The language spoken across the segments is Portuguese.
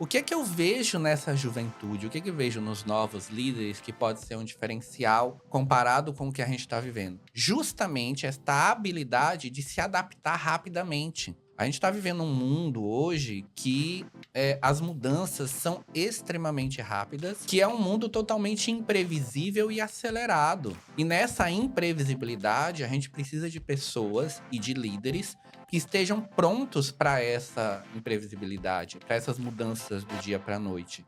O que é que eu vejo nessa juventude? O que é que eu vejo nos novos líderes que pode ser um diferencial comparado com o que a gente está vivendo? Justamente esta habilidade de se adaptar rapidamente. A gente está vivendo um mundo hoje que as mudanças são extremamente rápidas, que é um mundo totalmente imprevisível e acelerado. E nessa imprevisibilidade, a gente precisa de pessoas e de líderes que estejam prontos para essa imprevisibilidade, para essas mudanças do dia para a noite.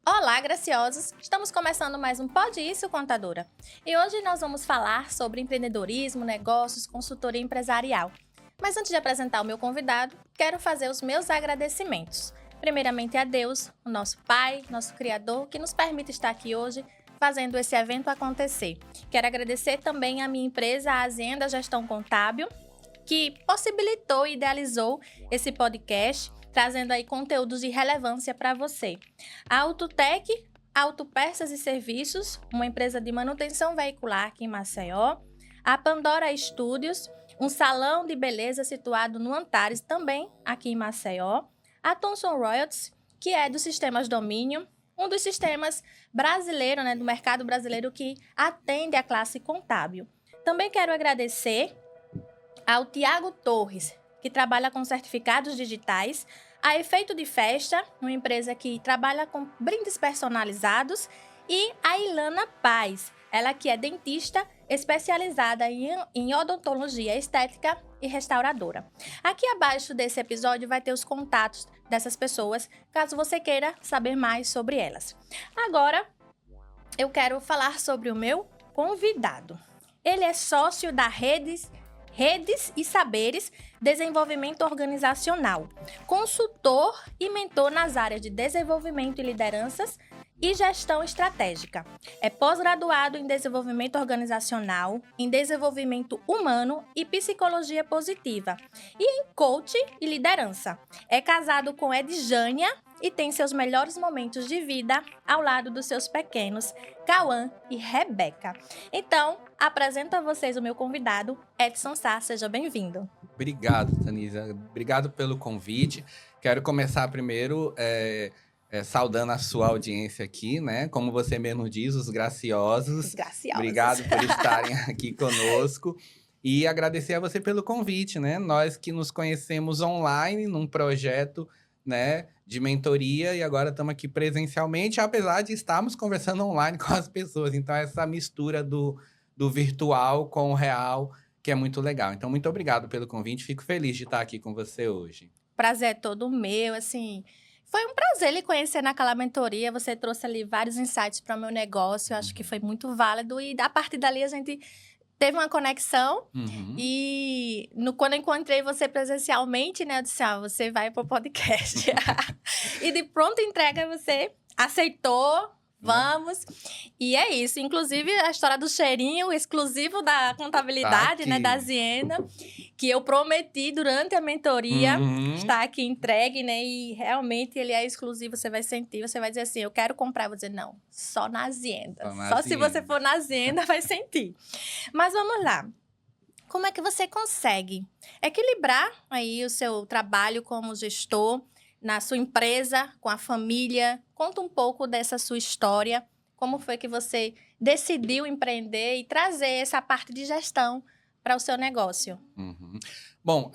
Olá, graciosos! Estamos começando mais um Pode Isso, Contadora. E hoje nós vamos falar sobre empreendedorismo, negócios, consultoria empresarial. Mas antes de apresentar o meu convidado, quero fazer os meus agradecimentos. Primeiramente a Deus, o nosso Pai, nosso Criador, que nos permite estar aqui hoje fazendo esse evento acontecer. Quero agradecer também à minha empresa, a Azienda Gestão Contábil, que possibilitou e idealizou esse podcast, trazendo aí conteúdos de relevância para você. A Autotec, Autopeças e Serviços, uma empresa de manutenção veicular aqui em Maceió. A Pandora Studios, um salão de beleza situado no Antares, também aqui em Maceió. A Thomson Royalties, que é dos sistemas domínio, um dos sistemas brasileiros, do mercado brasileiro que atende a classe contábil. Também quero agradecer ao Tiago Torres, que trabalha com certificados digitais, a Efeito de Festa, uma empresa que trabalha com brindes personalizados, e a Ilana Paz, ela que é dentista especializada em odontologia estética e restauradora. Aqui abaixo desse episódio vai ter os contatos dessas pessoas, caso você queira saber mais sobre elas. Agora, eu quero falar sobre o meu convidado. Ele é sócio da Redes e Saberes Desenvolvimento Organizacional, consultor e mentor nas áreas de desenvolvimento e lideranças e gestão estratégica. É pós-graduado em desenvolvimento organizacional, em desenvolvimento humano e psicologia positiva, e em coach e liderança. É casado com Edjânia e tem seus melhores momentos de vida ao lado dos seus pequenos, Cauã e Rebeca. Então, apresento a vocês o meu convidado, Edson Sá. Seja bem-vindo. Obrigado, Tanisa. Obrigado pelo convite. Quero começar primeiro saudando a sua audiência aqui, né? Como você mesmo diz, os graciosos. Os graciosos. Obrigado por estarem aqui conosco. E agradecer a você pelo convite, né? Nós que nos conhecemos online num projeto, né, de mentoria e agora estamos aqui presencialmente, apesar de estarmos conversando online com as pessoas. Então, essa mistura do virtual com o real, que é muito legal. Então, muito obrigado pelo convite. Fico feliz de estar aqui com você hoje. Prazer é todo meu, assim. Foi um prazer lhe conhecer naquela mentoria. Você trouxe ali vários insights para o meu negócio. Eu acho que foi muito válido. E a partir dali a gente teve uma conexão. E quando eu encontrei você presencialmente, né? Eu disse, você vai pro podcast. E de pronta entrega você aceitou. Vamos. E é isso. Inclusive, a história do cheirinho exclusivo da contabilidade, né? Da Azienda, que eu prometi durante a mentoria, está aqui entregue, né? E realmente ele é exclusivo. Você vai sentir, você vai dizer assim, eu quero comprar. Eu vou dizer, não, só na Azienda. Só se você for na Azienda, vai sentir. Mas vamos lá. Como é que você consegue equilibrar aí o seu trabalho como gestor na sua empresa, com a família? Conta um pouco dessa sua história. Como foi que você decidiu empreender e trazer essa parte de gestão para o seu negócio? Bom,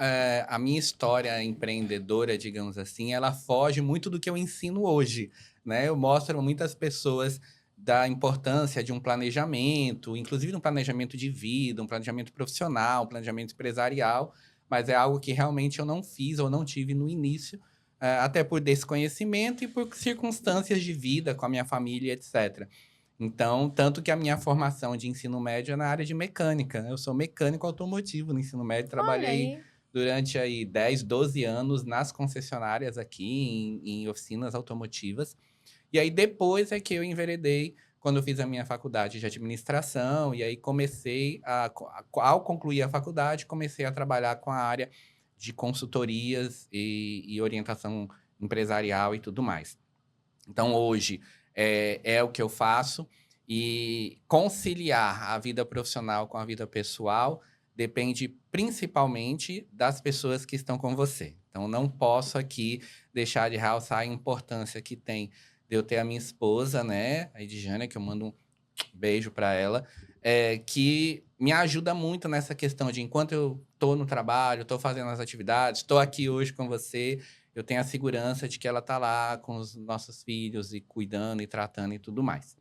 a minha história empreendedora, digamos assim, ela foge muito do que eu ensino hoje, né? Eu mostro a muitas pessoas da importância de um planejamento, inclusive um planejamento de vida, um planejamento profissional, um planejamento empresarial, mas é algo que realmente eu não fiz ou não tive no início, até por desconhecimento e por circunstâncias de vida com a minha família, etc. Então, tanto que a minha formação de ensino médio é na área de mecânica. Eu sou mecânico automotivo no ensino médio, trabalhei durante aí 10, 12 anos nas concessionárias aqui, em oficinas automotivas. E aí, depois é que eu enveredei, quando eu fiz a minha faculdade de administração, e aí ao concluir a faculdade, comecei a trabalhar com a área de consultorias e orientação empresarial e tudo mais. Então, hoje, é o que eu faço. E conciliar a vida profissional com a vida pessoal depende principalmente das pessoas que estão com você. Então, não posso aqui deixar de realçar a importância que tem de eu ter a minha esposa, né, a Edjânia, que eu mando um beijo para ela, que me ajuda muito nessa questão de enquanto eu estou no trabalho, estou fazendo as atividades, estou aqui hoje com você, eu tenho a segurança de que ela está lá com os nossos filhos e cuidando e tratando e tudo mais.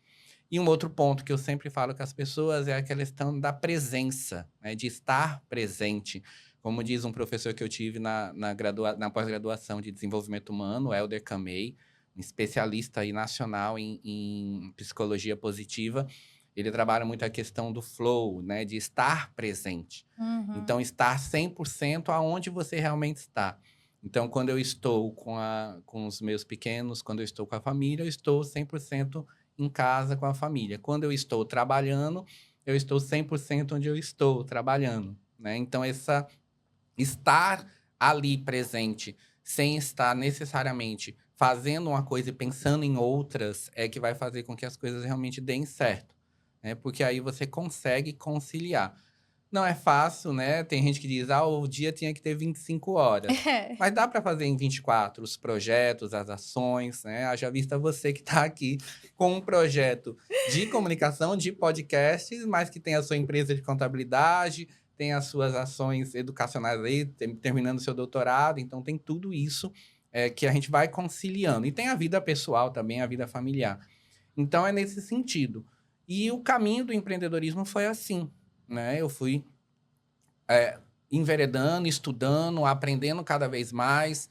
E um outro ponto que eu sempre falo com as pessoas é a questão da presença, né, de estar presente. Como diz um professor que eu tive na pós-graduação de desenvolvimento humano, Helder Camei, um especialista aí nacional em psicologia positiva, ele trabalha muito a questão do flow, né, de estar presente. Uhum. Então, estar 100% aonde você realmente está. Então, quando eu estou com os meus pequenos, quando eu estou com a família, eu estou 100% em casa com a família. Quando eu estou trabalhando, eu estou 100% onde eu estou trabalhando, né? Então, essa estar ali presente, sem estar necessariamente fazendo uma coisa e pensando em outras, é que vai fazer com que as coisas realmente deem certo, né? Porque aí você consegue conciliar. Não é fácil, né? Tem gente que diz, o dia tinha que ter 25 horas. Mas dá para fazer em 24 os projetos, as ações, né? Haja vista você que está aqui com um projeto de comunicação, de podcasts, mas que tem a sua empresa de contabilidade, tem as suas ações educacionais aí, terminando seu doutorado. Então, tem tudo isso que a gente vai conciliando. E tem a vida pessoal também, a vida familiar. Então, é nesse sentido. E o caminho do empreendedorismo foi assim, né? Eu fui enveredando, estudando, aprendendo cada vez mais.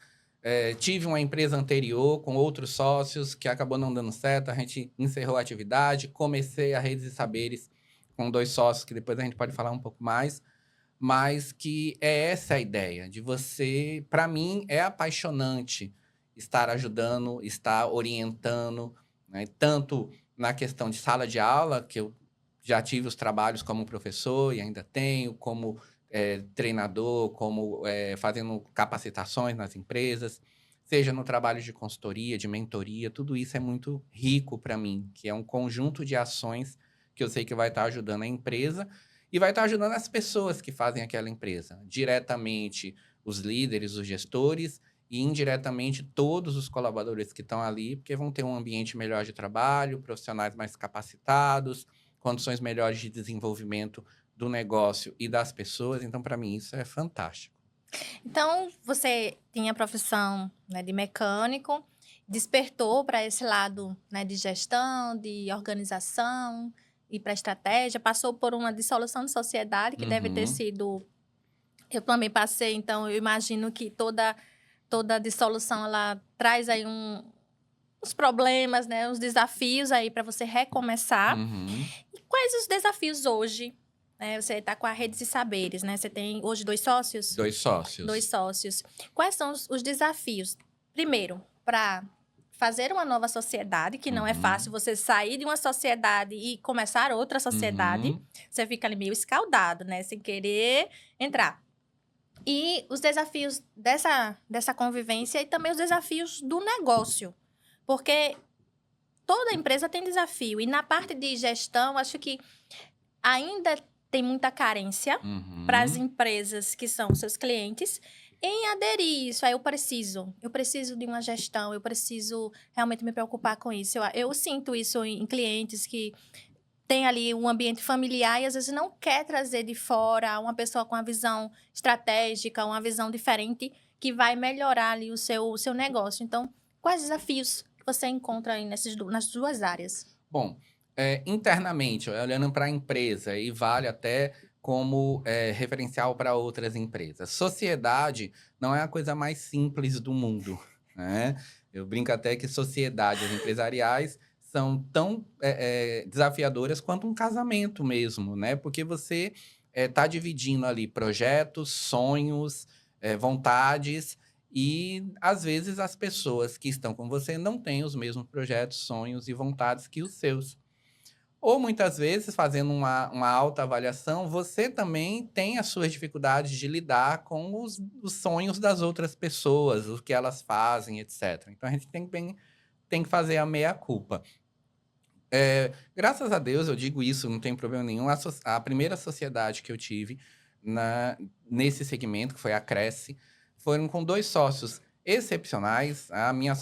Tive uma empresa anterior com outros sócios que acabou não dando certo. A gente encerrou a atividade. Comecei a Redes e Saberes com 2 sócios, que depois a gente pode falar um pouco mais. Mas que é essa a ideia de você... Para mim, é apaixonante estar ajudando, estar orientando, né? Tanto na questão de sala de aula, que eu já tive os trabalhos como professor e ainda tenho, como treinador, como fazendo capacitações nas empresas, seja no trabalho de consultoria, de mentoria, tudo isso é muito rico para mim, que é um conjunto de ações que eu sei que vai estar ajudando a empresa e vai estar ajudando as pessoas que fazem aquela empresa, diretamente os líderes, os gestores e indiretamente todos os colaboradores que estão ali, porque vão ter um ambiente melhor de trabalho, profissionais mais capacitados, condições melhores de desenvolvimento do negócio e das pessoas. Então, para mim, isso é fantástico. Então, você tinha a profissão, né, de mecânico, despertou para esse lado, né, de gestão, de organização e para estratégia, passou por uma dissolução de sociedade que deve ter Uhum, sido... Eu também passei, então eu imagino que toda dissolução ela traz aí uns problemas, né, uns desafios aí para você recomeçar. uhum. E quais os desafios hoje? Né, você está com a Redes e Saberes, né? Você tem hoje 2 sócios? 2 2 sócios. sócios. Quais são os desafios? Primeiro, para fazer uma nova sociedade, que não é Uhum, fácil você sair de uma sociedade e começar outra sociedade. uhum, Você fica ali meio escaldado, né? Sem querer entrar. E os desafios dessa convivência e também os desafios do negócio. Porque toda empresa tem desafio. E na parte de gestão, acho que ainda tem muita carência para as uhum. empresas que são seus clientes em aderir isso. Aí eu preciso de uma gestão, eu preciso realmente me preocupar com isso. Eu sinto isso em clientes que tem ali um ambiente familiar e às vezes não quer trazer de fora uma pessoa com uma visão estratégica, uma visão diferente que vai melhorar ali o seu negócio. Então, quais desafios que você encontra aí nas duas áreas? Bom, internamente, olhando para a empresa, e vale até como referencial para outras empresas. Sociedade não é a coisa mais simples do mundo, né? Eu brinco até que sociedades empresariais são tão desafiadoras quanto um casamento mesmo, né? Porque você está dividindo ali projetos, sonhos, vontades, e às vezes as pessoas que estão com você não têm os mesmos projetos, sonhos e vontades que os seus. Ou muitas vezes, fazendo uma autoavaliação, você também tem as suas dificuldades de lidar com os sonhos das outras pessoas, o que elas fazem, etc. Então a gente tem que fazer a meia-culpa. Graças a Deus, eu digo isso, não tem problema nenhum. A primeira sociedade que eu tive, na nesse segmento, que foi a Cresce, foram com 2 sócios excepcionais. A minha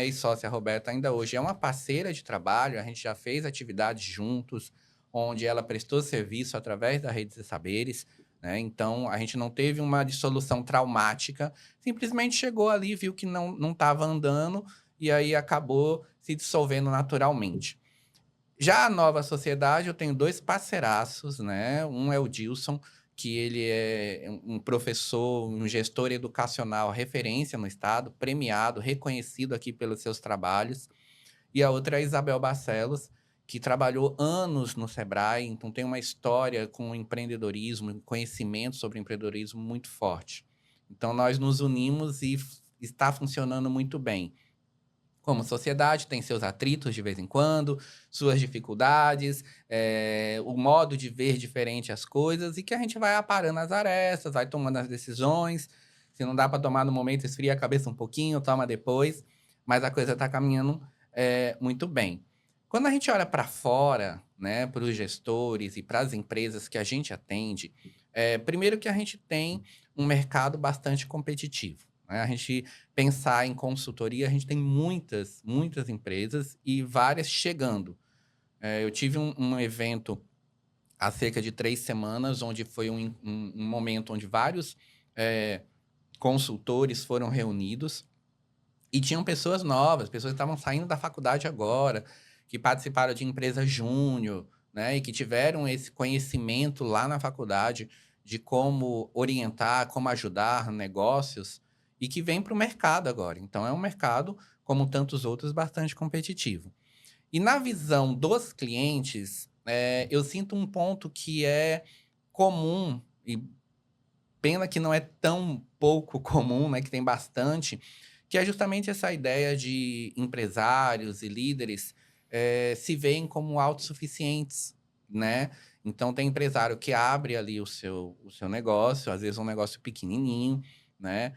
ex-sócia Roberta ainda hoje é uma parceira de trabalho, a gente já fez atividades juntos, onde ela prestou serviço através da Rede de Saberes, né, então a gente não teve uma dissolução traumática, simplesmente chegou ali, viu que não estava andando, e aí acabou se dissolvendo naturalmente. Já a nova sociedade, eu tenho 2 parceiraços, né, um é o Dilson, que ele é um professor, um gestor educacional referência no estado, premiado, reconhecido aqui pelos seus trabalhos, e a outra é a Isabel Barcelos, que trabalhou anos no Sebrae, então tem uma história com empreendedorismo, conhecimento sobre empreendedorismo muito forte. Então nós nos unimos e está funcionando muito bem. Como sociedade, tem seus atritos de vez em quando, suas dificuldades, o modo de ver diferente as coisas e que a gente vai aparando as arestas, vai tomando as decisões. Se não dá para tomar no momento, esfria a cabeça um pouquinho, toma depois, mas a coisa está caminhando, muito bem. Quando a gente olha para fora, né, para os gestores e para as empresas que a gente atende, primeiro que a gente tem um mercado bastante competitivo, né? A gente pensar em consultoria, a gente tem muitas, muitas empresas e várias chegando. Eu tive um evento há cerca de 3 semanas, onde foi um momento onde vários consultores foram reunidos e tinham pessoas novas, pessoas que estavam saindo da faculdade agora, que participaram de empresa júnior, né, e que tiveram esse conhecimento lá na faculdade de como orientar, como ajudar negócios, e que vem para o mercado agora. Então, é um mercado, como tantos outros, bastante competitivo. E na visão dos clientes, eu sinto um ponto que é comum, e pena que não é tão pouco comum, né, que tem bastante, que é justamente essa ideia de empresários e líderes se veem como autossuficientes, né? Então tem empresário que abre ali o seu negócio, às vezes um negócio pequenininho, né?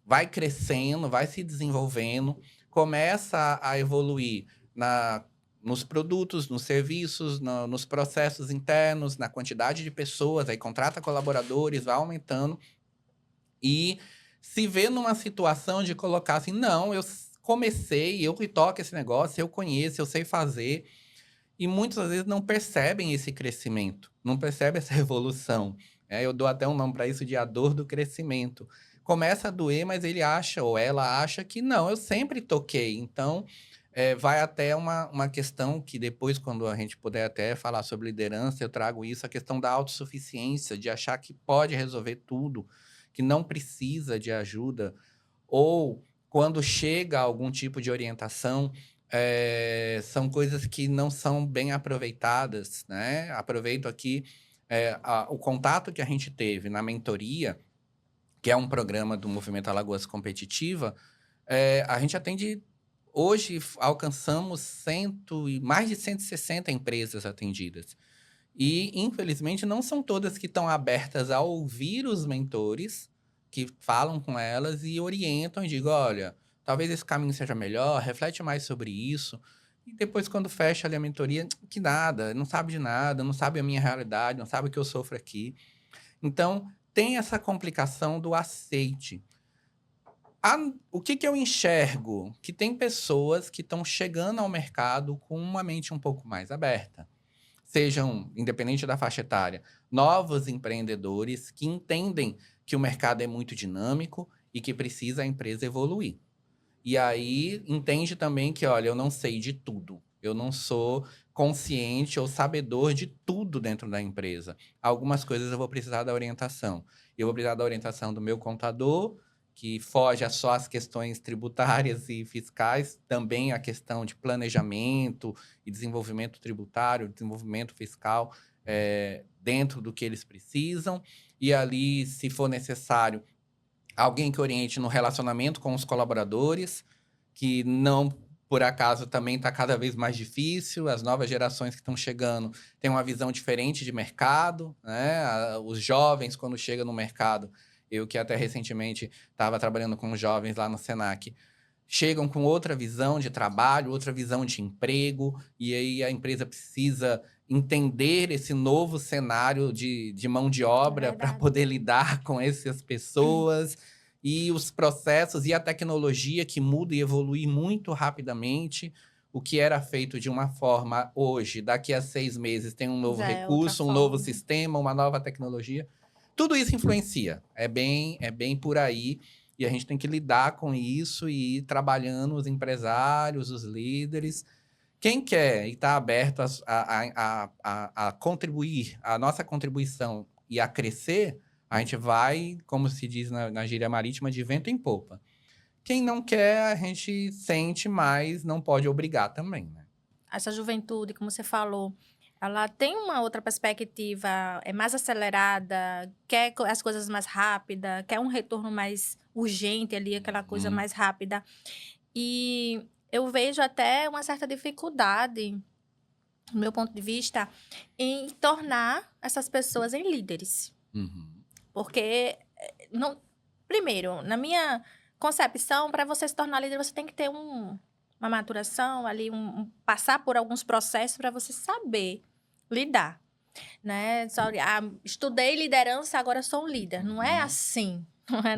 Vai crescendo, vai se desenvolvendo, começa a evoluir na nos produtos, nos serviços, nos processos internos, na quantidade de pessoas, aí contrata colaboradores, vai aumentando e se vê numa situação de colocar assim: não, comecei, eu que toco esse negócio, eu conheço, eu sei fazer, e muitas vezes não percebem esse crescimento, não percebem essa evolução. Eu dou até um nome para isso de a dor do crescimento. Começa a doer, mas ele acha ou ela acha que não, eu sempre toquei. Então, vai até uma questão que depois, quando a gente puder até falar sobre liderança, eu trago isso, a questão da autossuficiência, de achar que pode resolver tudo, que não precisa de ajuda, ou quando chega algum tipo de orientação, são coisas que não são bem aproveitadas, né? Aproveito aqui o contato que a gente teve na mentoria, que é um programa do Movimento Alagoas Competitiva. A gente atende hoje, alcançamos mais de 160 empresas atendidas. E, infelizmente, não são todas que estão abertas a ouvir os mentores, que falam com elas e orientam e digam: olha, talvez esse caminho seja melhor, reflete mais sobre isso. E depois, quando fecha ali a mentoria, que nada, não sabe de nada, não sabe a minha realidade, não sabe o que eu sofro aqui. Então, tem essa complicação do aceite. O que que eu enxergo? Que tem pessoas que estão chegando ao mercado com uma mente um pouco mais aberta. Sejam, independente da faixa etária, novos empreendedores que entendem que o mercado é muito dinâmico e que precisa a empresa evoluir. E aí entende também que, olha, eu não sei de tudo. Eu não sou consciente ou sabedor de tudo dentro da empresa. Algumas coisas eu vou precisar da orientação. Eu vou precisar da orientação do meu contador, que foge a só as questões tributárias e fiscais, também a questão de planejamento e desenvolvimento tributário, desenvolvimento fiscal, dentro do que eles precisam. E ali, se for necessário, alguém que oriente no relacionamento com os colaboradores, que não por acaso também está cada vez mais difícil. As novas gerações que estão chegando têm uma visão diferente de mercado, né? Os jovens, quando chegam no mercado, eu que até recentemente estava trabalhando com os jovens lá no Senac, chegam com outra visão de trabalho, outra visão de emprego, e aí a empresa precisa entender esse novo cenário de mão de É obra para verdade. poder lidar com essas pessoas e os processos e a tecnologia que muda e evolui muito rapidamente. O que era feito de uma forma hoje, daqui a 6 meses tem um novo Já é outra recurso, um novo forma. sistema, uma nova tecnologia. Tudo isso influencia. É bem por aí. E a gente tem que lidar com isso e ir trabalhando os empresários, os líderes. Quem quer e está aberto a contribuir, a nossa contribuição e a crescer, a gente vai, como se diz na gíria marítima, de vento em popa. Quem não quer, a gente sente, mas não pode obrigar também, né? Essa juventude, como você falou, ela tem uma outra perspectiva, é mais acelerada, quer as coisas mais rápidas, quer um retorno mais urgente ali, aquela coisa Uhum, mais rápida. E eu vejo até uma certa dificuldade, do meu ponto de vista, em tornar essas pessoas em líderes. uhum, Porque, não, primeiro, na minha concepção, para você se tornar líder, você tem que ter uma maturação ali, passar por alguns processos para você saber lidar, né? Só, estudei liderança, agora sou um líder. Não é uhum. assim.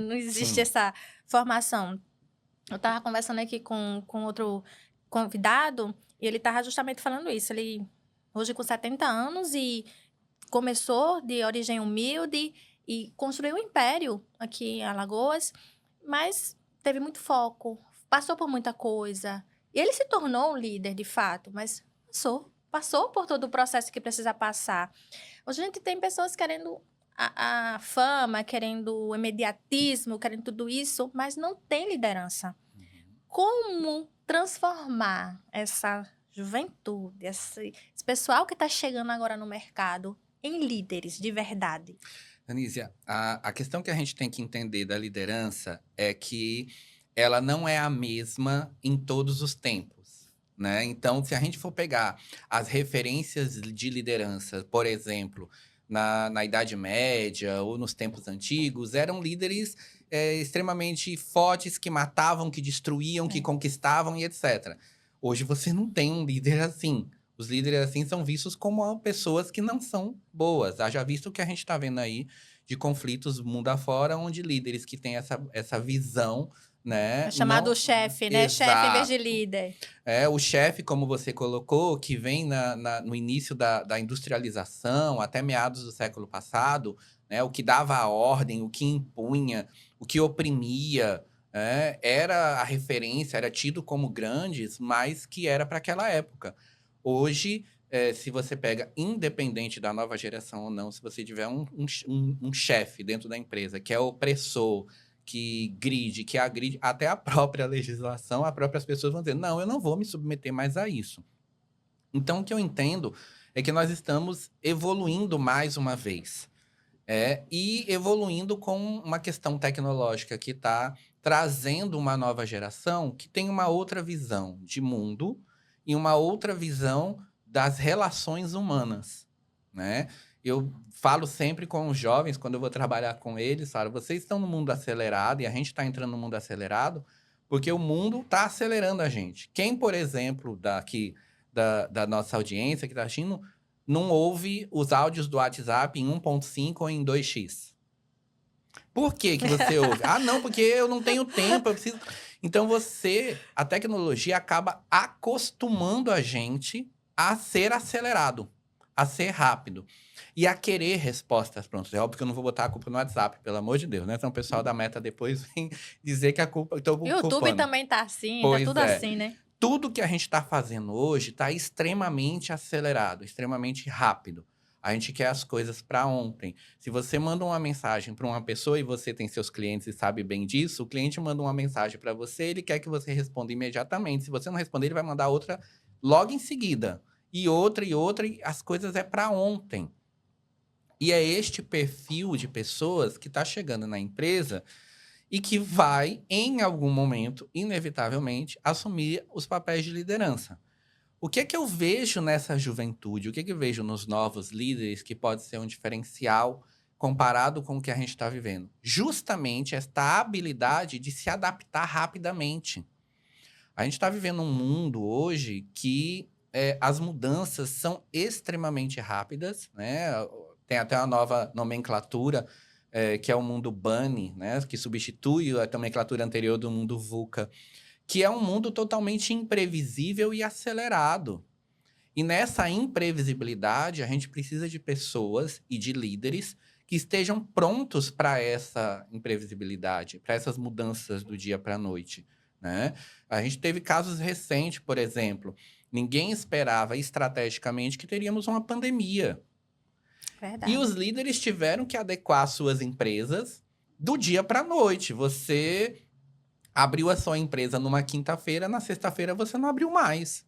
Não existe Sim. essa formação. Eu estava conversando aqui com outro convidado e ele estava justamente falando isso. Ele, hoje com 70 anos e começou de origem humilde e construiu um império aqui em Alagoas, mas teve muito foco, passou por muita coisa. E ele se tornou um líder, de fato, mas passou por todo o processo que precisa passar. Hoje a gente tem pessoas querendo a fama, querendo o imediatismo, querendo tudo isso, mas não tem liderança. Como transformar essa juventude, esse pessoal que está chegando agora no mercado em líderes de verdade? Anísia, a questão que a gente tem que entender da liderança é que ela não é a mesma em todos os tempos, né? Então, se a gente for pegar as referências de liderança, por exemplo, na Idade Média ou nos tempos antigos, eram líderes extremamente fortes que matavam, que destruíam, que É. conquistavam e etc. Hoje você não tem um líder assim. Os líderes assim são vistos como pessoas que não são boas. Haja visto o que a gente está vendo aí de conflitos mundo afora, onde líderes que têm essa visão, É né, chamado não chefe, né? Chefe em vez de exato. líder. É, o chefe, como você colocou, que vem no início da industrialização, até meados do século passado, né, o que dava a ordem, o que impunha, o que oprimia, era a referência, era tido como grandes, mas que era para aquela época. Hoje, se você pega, independente da nova geração ou não, se você tiver um chefe dentro da empresa que é opressor, que gride, que agride, até a própria legislação, as próprias pessoas vão dizer: não, eu não vou me submeter mais a isso. Então, o que eu entendo é que nós estamos evoluindo mais uma vez. E evoluindo com uma questão tecnológica que está trazendo uma nova geração que tem uma outra visão de mundo e uma outra visão das relações humanas, né? Eu falo sempre com os jovens, quando eu vou trabalhar com eles, falo, vocês estão no mundo acelerado e a gente está entrando no mundo acelerado porque o mundo está acelerando a gente. Quem, por exemplo, daqui da nossa audiência que está assistindo, não ouve os áudios do WhatsApp em 1.5 ou em 2x. Por que que você ouve? Ah, não, porque eu não tenho tempo, eu preciso. Então a tecnologia acaba acostumando a gente a ser acelerado, a ser rápido e a querer respostas prontas. É óbvio que eu não vou botar a culpa no WhatsApp, pelo amor de Deus, né? Então o pessoal da Meta depois vem dizer que a culpa, estou YouTube culpando. também tá assim, tá Pois tudo é. assim, né? Tudo que a gente está fazendo hoje está extremamente acelerado, extremamente rápido. A gente quer as coisas para ontem. Se você manda uma mensagem para uma pessoa e você tem seus clientes e sabe bem disso, o cliente manda uma mensagem para você, ele quer que você responda imediatamente. Se você não responder, ele vai mandar outra logo em seguida. E outra, e as coisas é para ontem. E é este perfil de pessoas que está chegando na empresa e que vai, em algum momento, inevitavelmente, assumir os papéis de liderança. O que é que eu vejo nessa juventude? O que é que eu vejo nos novos líderes que pode ser um diferencial comparado com o que a gente está vivendo? Justamente esta habilidade de se adaptar rapidamente. A gente está vivendo um mundo hoje que as mudanças são extremamente rápidas, né? Tem até uma nova nomenclatura, que é o mundo Bunny, né? Que substitui a nomenclatura anterior do mundo VUCA, que é um mundo totalmente imprevisível e acelerado. E nessa imprevisibilidade, a gente precisa de pessoas e de líderes que estejam prontos para essa imprevisibilidade, para essas mudanças do dia para a noite, né? A gente teve casos recentes, por exemplo, ninguém esperava estrategicamente que teríamos uma pandemia. E Verdade. os líderes tiveram que adequar suas empresas do dia para a noite. Você abriu a sua empresa numa quinta-feira, na sexta-feira você não abriu mais.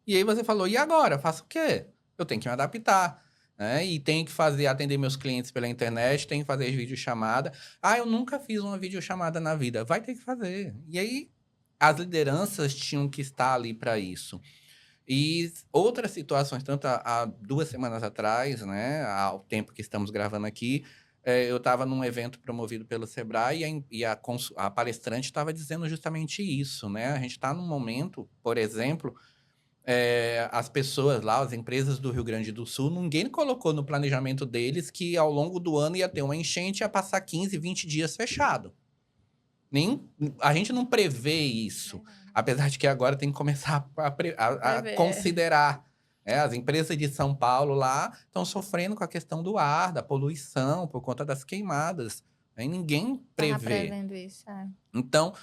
E aí você falou, e agora? Faço o quê? Eu tenho que me adaptar, né? E tenho que atender meus clientes pela internet, tenho que fazer videochamada. Ah, eu nunca fiz uma videochamada na vida. Vai ter que fazer. E aí, as lideranças tinham que estar ali para isso. E outras situações, tanto há 2 semanas atrás, né, ao tempo que estamos gravando aqui, eu estava num evento promovido pelo Sebrae e a palestrante estava dizendo justamente isso, né? A gente está num momento, por exemplo, as pessoas lá, as empresas do Rio Grande do Sul, ninguém colocou no planejamento deles que ao longo do ano ia ter uma enchente e ia passar 15, 20 dias fechado. A gente não prevê isso. Apesar de que agora tem que começar a considerar. As empresas de São Paulo lá estão sofrendo com a questão do ar, da poluição, por conta das queimadas. Aí ninguém Tava prevê. prevendo isso, Então,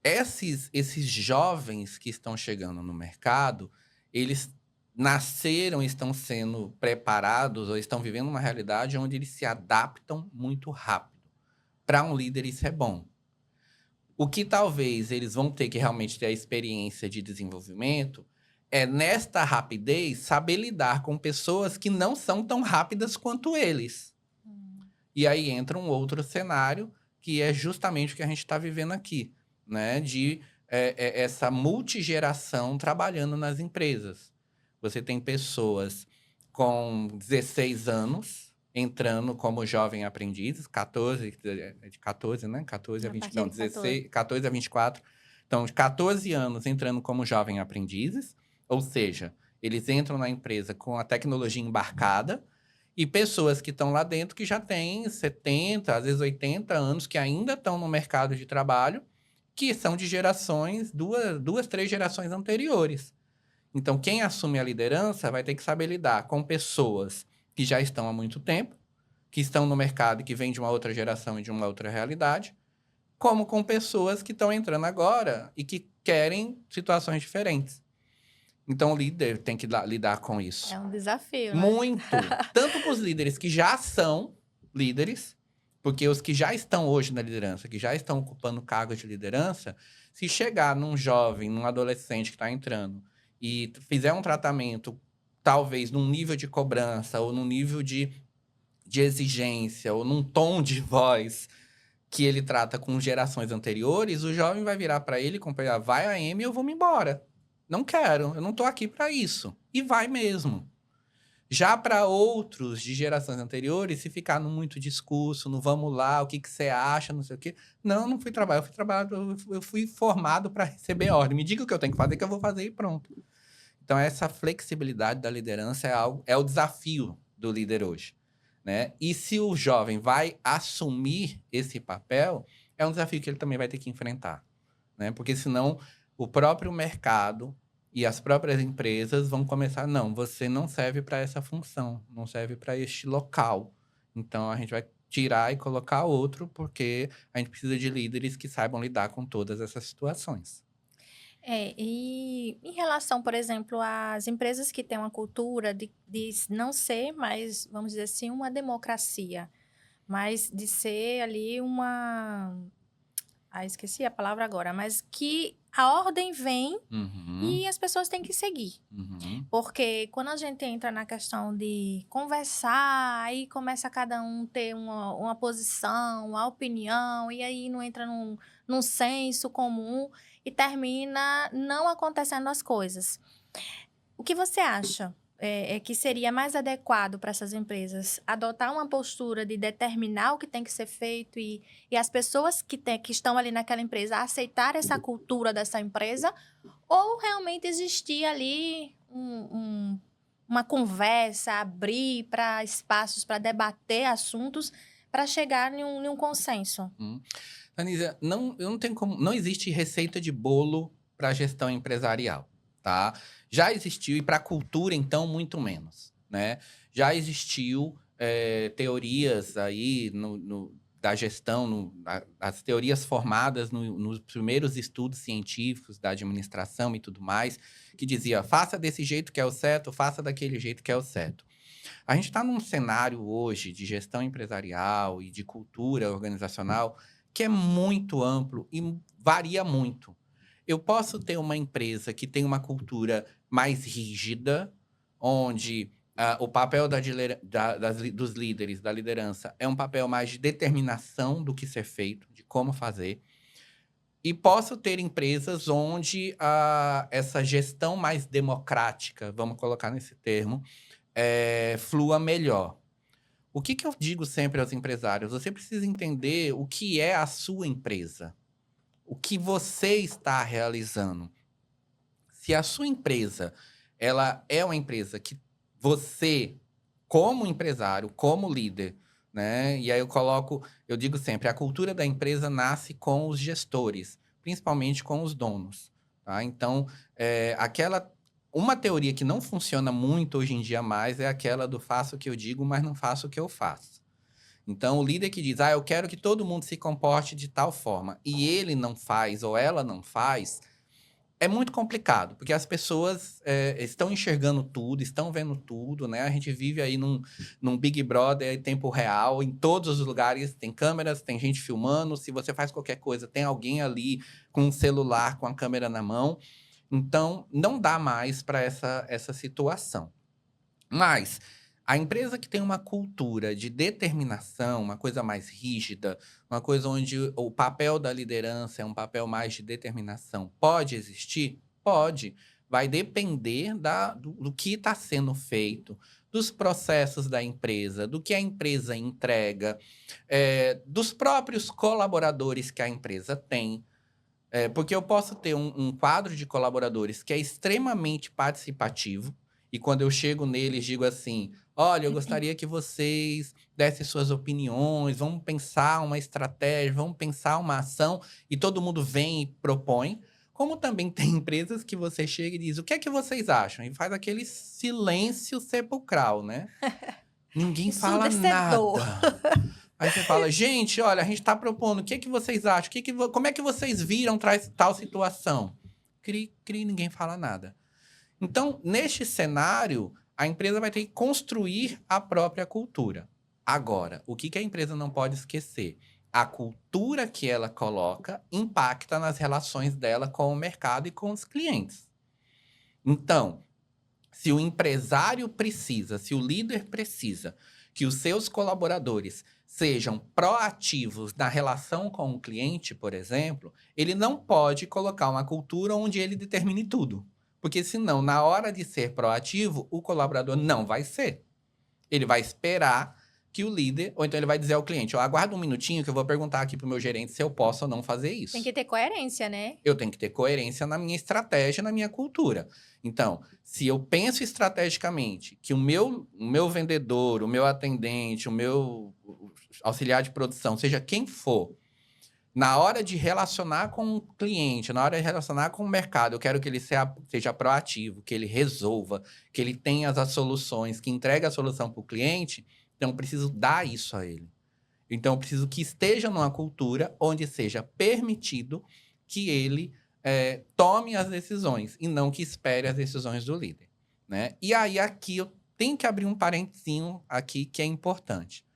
esses jovens que estão chegando no mercado, eles nasceram, estão sendo preparados ou estão vivendo uma realidade onde eles se adaptam muito rápido. Para um líder, isso é bom. O que talvez eles vão ter que realmente ter a experiência de desenvolvimento é, nesta rapidez, saber lidar com pessoas que não são tão rápidas quanto eles. E aí entra um outro cenário, que é justamente o que a gente está vivendo aqui, né? De essa multigeração trabalhando nas empresas. Você tem pessoas com 16 anos entrando como jovem aprendizes, 14, de 14, né? 14 a A 20, partir não, de 16, 14 a 24. Então, de 14 anos entrando como jovem aprendizes, ou seja, eles entram na empresa com a tecnologia embarcada, e pessoas que estão lá dentro que já têm 70, às vezes 80 anos, que ainda estão no mercado de trabalho, que são de gerações, duas, três gerações anteriores. Então, quem assume a liderança vai ter que saber lidar com pessoas que já estão há muito tempo, que estão no mercado e que vêm de uma outra geração e de uma outra realidade, como com pessoas que estão entrando agora e que querem situações diferentes. Então, o líder tem que lidar com isso. É um desafio, né? Muito. Tanto para os líderes que já são líderes, porque os que já estão hoje na liderança, que já estão ocupando cargos de liderança, se chegar num jovem, num adolescente que está entrando e fizer um tratamento, talvez num nível de cobrança ou num nível de exigência ou num tom de voz que ele trata com gerações anteriores, o jovem vai virar para ele e comprar, vai a M e eu vou me embora. Não quero, eu não tô aqui para isso. E vai mesmo. Já para outros de gerações anteriores, se ficar no muito discurso, no vamos lá, o que você acha, não sei o quê. Não, não fui trabalhar, eu fui formado para receber ordem. Me diga o que eu tenho que fazer, que eu vou fazer e pronto. Então, essa flexibilidade da liderança é o desafio do líder hoje, né? E se o jovem vai assumir esse papel, é um desafio que ele também vai ter que enfrentar, né? Porque senão o próprio mercado e as próprias empresas vão começar, não, você não serve para essa função, não serve para este local. Então a gente vai tirar e colocar outro, porque a gente precisa de líderes que saibam lidar com todas essas situações. E em relação, por exemplo, às empresas que têm uma cultura de não ser mais, vamos dizer assim, uma democracia, mas de ser ali uma. Ah, esqueci a palavra agora, mas que a ordem vem Uhum, e as pessoas têm que seguir. uhum, Porque quando a gente entra na questão de conversar, aí começa cada um ter uma posição, uma opinião, e aí não entra num senso comum e termina não acontecendo as coisas. O que você acha que seria mais adequado para essas empresas? Adotar uma postura de determinar o que tem que ser feito e as pessoas que estão ali naquela empresa aceitar essa cultura dessa empresa? Ou realmente existir ali um- um- uma conversa, abrir para espaços para debater assuntos para chegar em um consenso? Hum. Anísia, não, eu não tenho como, não existe receita de bolo para gestão empresarial, tá? Já existiu, e para a cultura, então, muito menos, né? Já existiu teorias aí da gestão, as teorias formadas nos primeiros estudos científicos da administração e tudo mais, que dizia, faça desse jeito que é o certo, faça daquele jeito que é o certo. A gente está num cenário hoje de gestão empresarial e de cultura organizacional que é muito amplo e varia muito. Eu posso ter uma empresa que tem uma cultura mais rígida, onde o papel dos líderes, da liderança, é um papel mais de determinação do que ser feito, de como fazer. E posso ter empresas onde essa gestão mais democrática, vamos colocar nesse termo, flua melhor. O que eu digo sempre aos empresários? Você precisa entender o que é a sua empresa, o que você está realizando. Se a sua empresa, ela é uma empresa que você, como empresário, como líder, né? E aí eu digo sempre, a cultura da empresa nasce com os gestores, principalmente com os donos, tá? Então, uma teoria que não funciona muito hoje em dia mais é aquela do faço o que eu digo, mas não faço o que eu faço. Então, o líder que diz, eu quero que todo mundo se comporte de tal forma, e ele não faz ou ela não faz, é muito complicado, porque as pessoas estão enxergando tudo, estão vendo tudo, né? A gente vive aí num Big Brother em tempo real, em todos os lugares tem câmeras, tem gente filmando. Se você faz qualquer coisa, tem alguém ali com um celular, com a câmera na mão. Então, não dá mais para essa situação. Mas a empresa que tem uma cultura de determinação, uma coisa mais rígida, uma coisa onde o papel da liderança é um papel mais de determinação, pode existir? Pode. Vai depender do que está sendo feito, dos processos da empresa, do que a empresa entrega, dos próprios colaboradores que a empresa tem. Porque eu posso ter um quadro de colaboradores que é extremamente participativo, e quando eu chego neles, digo assim: olha, eu gostaria que vocês dessem suas opiniões, vamos pensar uma estratégia, vamos pensar uma ação, e todo mundo vem e propõe. Como também tem empresas que você chega e diz: o que é que vocês acham? E faz aquele silêncio sepulcral, né? Ninguém fala Ensurdecedor. nada. Aí você fala, gente, olha, a gente está propondo, o que que vocês acham? Como é que vocês viram tal situação? Cri, cri, ninguém fala nada. Então, neste cenário, a empresa vai ter que construir a própria cultura. Agora, o que a empresa não pode esquecer? A cultura que ela coloca impacta nas relações dela com o mercado e com os clientes. Então, se o empresário precisa, se o líder precisa que os seus colaboradores sejam proativos na relação com o cliente, por exemplo, ele não pode colocar uma cultura onde ele determine tudo. Porque senão, na hora de ser proativo, o colaborador não vai ser. Ele vai esperar que o líder, ou então ele vai dizer ao cliente, aguarda um minutinho que eu vou perguntar aqui para o meu gerente se eu posso ou não fazer isso. Tem que ter coerência, né? Eu tenho que ter coerência na minha estratégia, na minha cultura. Então, se eu penso estrategicamente que o meu vendedor, o meu atendente, o meu auxiliar de produção, seja quem for, na hora de relacionar com o cliente, na hora de relacionar com o mercado, eu quero que ele seja proativo, que ele resolva, que ele tenha as soluções, que entregue a solução para o cliente, então eu preciso dar isso a ele. Então, eu preciso que esteja numa cultura onde seja permitido que ele tome as decisões e não que espere as decisões do líder, né? E aí, aqui, eu tenho que abrir um parentezinho aqui que é importante.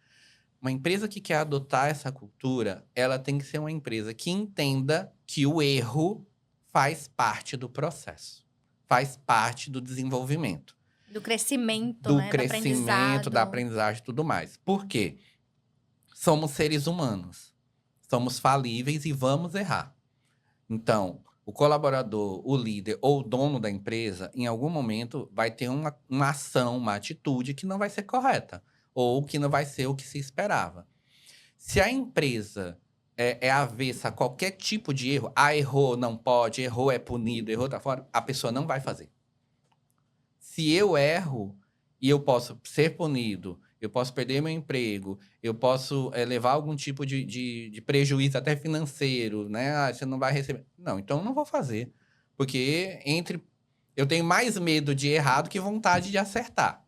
Uma empresa que quer adotar essa cultura, ela tem que ser uma empresa que entenda que o erro faz parte do processo, faz parte do desenvolvimento. Do crescimento, Do né? Do crescimento, da aprendizado. aprendizagem e tudo mais. Por quê? Somos seres humanos. Somos falíveis e vamos errar. Então, o colaborador, o líder ou o dono da empresa, em algum momento, vai ter uma ação, uma atitude que não vai ser correta. Ou que não vai ser o que se esperava. Se a empresa é avessa a qualquer tipo de erro, errou, não pode, errou, é punido, errou, tá fora, a pessoa não vai fazer. Se eu erro e eu posso ser punido, eu posso perder meu emprego, eu posso levar algum tipo de prejuízo até financeiro, né? Ah, você não vai receber. Não, então eu não vou fazer. Porque eu tenho mais medo de errar do que vontade de acertar.